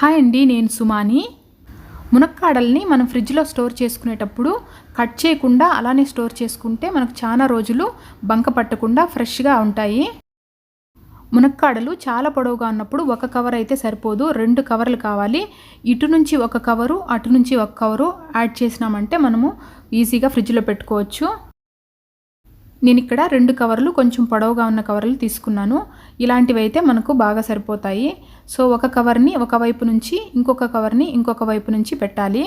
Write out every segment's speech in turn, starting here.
Hi అండి, నేను సుమాని. మునక్కాడల్ని మనం ఫ్రిడ్జ్లో స్టోర్ చేసుకునేటప్పుడు కట్ చేయకుండా అలానే స్టోర్ చేసుకుంటే మనకు చాలా రోజులు బంక పట్టకుండా ఫ్రెష్గా ఉంటాయి. మునక్కాడలు చాలా పొడవుగా ఉన్నప్పుడు ఒక కవర్ అయితే సరిపోదు, 2 కవర్లు కావాలి. ఇటు నుంచి ఒక కవరు, అటు నుంచి ఒక కవరు యాడ్ చేసినామంటే మనము ఈజీగా ఫ్రిడ్జ్లో పెట్టుకోవచ్చు. నేను ఇక్కడ 2 కవర్లు కొంచెం పొడవుగా ఉన్న కవర్లు తీసుకున్నాను. ఇలాంటివి అయితే మనకు బాగా సరిపోతాయి. సో ఒక కవర్ని ఒక వైపు నుంచి, ఇంకొక కవర్ని ఇంకొక వైపు నుంచి పెట్టాలి.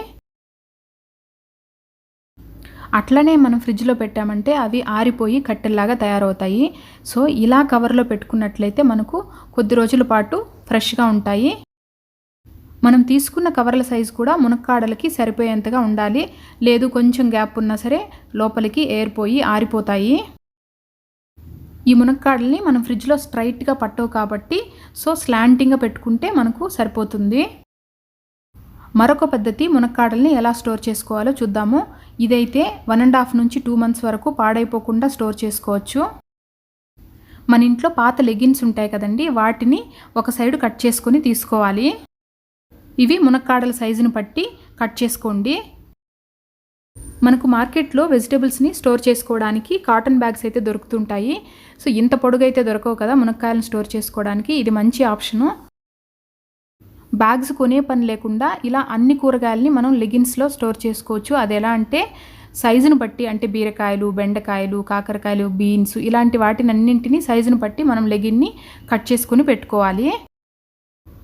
అట్లనే మనం ఫ్రిడ్జ్లో పెట్టామంటే అవి ఆరిపోయి కట్టెల్లాగా తయారవుతాయి. సో ఇలా కవర్లో పెట్టుకున్నట్లయితే మనకు కొద్ది రోజుల పాటు ఫ్రెష్గా ఉంటాయి. మనం తీసుకున్న కవర్ల సైజు కూడా మునక్కాడలకి సరిపోయేంతగా ఉండాలి. లేదు కొంచెం గ్యాప్ ఉన్నా సరే లోపలికి ఎయిర్ పోయి ఆరిపోతాయి. ఈ మునక్కాడల్ని మనం ఫ్రిడ్జ్లో స్ట్రైట్గా పట్టవు కాబట్టి సో స్లాంటింగ్గా పెట్టుకుంటే మనకు సరిపోతుంది. మరొక పద్ధతి మునక్కాడల్ని ఎలా స్టోర్ చేసుకోవాలో చూద్దాము. ఇదైతే 1.5 నుంచి 2 మంత్స్ వరకు పాడైపోకుండా స్టోర్ చేసుకోవచ్చు. మన ఇంట్లో పాత లెగిన్స్ ఉంటాయి కదండి, వాటిని ఒక సైడు కట్ చేసుకొని తీసుకోవాలి. ఇవి మునక్కాడల సైజుని బట్టి కట్ చేసుకోండి. మనకు మార్కెట్లో వెజిటేబుల్స్ని స్టోర్ చేసుకోవడానికి కాటన్ బ్యాగ్స్ అయితే దొరుకుతుంటాయి. సో ఇంత పొడుగైతే దొరకవు కదా మునక్కాయలను స్టోర్ చేసుకోవడానికి, ఇది మంచి ఆప్షను. బ్యాగ్స్ కొనే పని లేకుండా ఇలా అన్ని కూరగాయలని మనం లెగిన్స్లో స్టోర్ చేసుకోవచ్చు. అది ఎలా అంటే సైజును బట్టి, అంటే బీరకాయలు, బెండకాయలు, కాకరకాయలు, బీన్స్ ఇలాంటి వాటిని అన్నింటినీ సైజును బట్టి మనం లెగిన్ని కట్ చేసుకొని పెట్టుకోవాలి.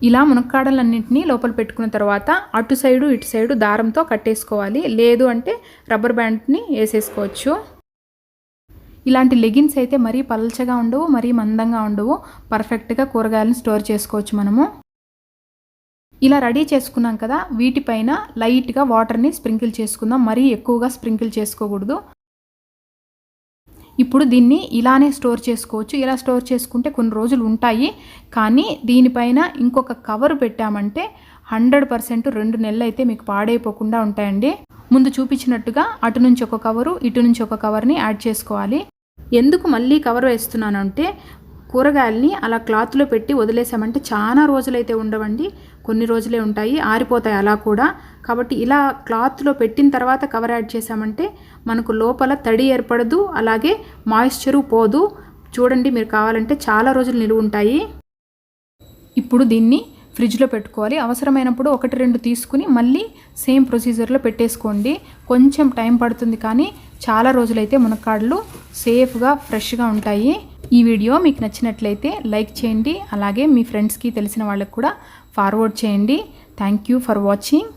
ఇలా మునక్కాడలన్నింటినీ లోపల పెట్టుకున్న తర్వాత అటు సైడు ఇటు సైడు దారంతో కట్టేసుకోవాలి. లేదు అంటే రబ్బర్ బ్యాండ్ని వేసేసుకోవచ్చు. ఇలాంటి లెగిన్స్ అయితే మరీ పల్చగా ఉండవు, మరీ మందంగా ఉండవు. పర్ఫెక్ట్గా కూరగాయలను స్టోర్ చేసుకోవచ్చు మనము. ఇలా రెడీ చేసుకున్నాం కదా, వీటిపైన లైట్గా వాటర్ని స్ప్రింకిల్ చేసుకుందాం. మరీ ఎక్కువగా స్ప్రింకిల్ చేసుకోకూడదు. ఇప్పుడు దీన్ని ఇలానే స్టోర్ చేసుకోవచ్చు. ఇలా స్టోర్ చేసుకుంటే కొన్ని రోజులు ఉంటాయి. కానీ దీనిపైన ఇంకొక కవర్ పెట్టామంటే 100% 2 నెలలు అయితే మీకు పాడైపోకుండా ఉంటాయండి. ముందు చూపించినట్టుగా అటు నుంచి ఒక కవరు, ఇటు నుంచి ఒక కవర్ని యాడ్ చేసుకోవాలి. ఎందుకు మళ్ళీ కవర్ వేస్తున్నానంటే కూరగాయల్ని అలా క్లాత్లో పెట్టి వదిలేసామంటే చాలా రోజులైతే ఉండవండి, కొన్ని రోజులే ఉంటాయి, ఆరిపోతాయి అలా కూడా. కాబట్టి ఇలా క్లాత్లో పెట్టిన తర్వాత కవర్ యాడ్ చేసామంటే మనకు లోపల తడి ఏర్పడదు, అలాగే మాయిశ్చరు పోదు. చూడండి, మీరు కావాలంటే చాలా రోజులు నిలువ ఉంటాయి. ఇప్పుడు దీన్ని ఫ్రిడ్జ్లో పెట్టుకోవాలి. అవసరమైనప్పుడు 1-2 తీసుకుని మళ్ళీ సేమ్ ప్రొసీజర్లో పెట్టేసుకోండి. కొంచెం టైం పడుతుంది కానీ చాలా రోజులైతే మునక్కాడలు సేఫ్గా ఫ్రెష్గా ఉంటాయి. ఈ వీడియో మీకు నచ్చినట్లయితే లైక్ చేయండి, అలాగే మీ ఫ్రెండ్స్కి తెలిసిన వాళ్ళకి కూడా ఫార్వర్డ్ చేయండి. Thank you for watching.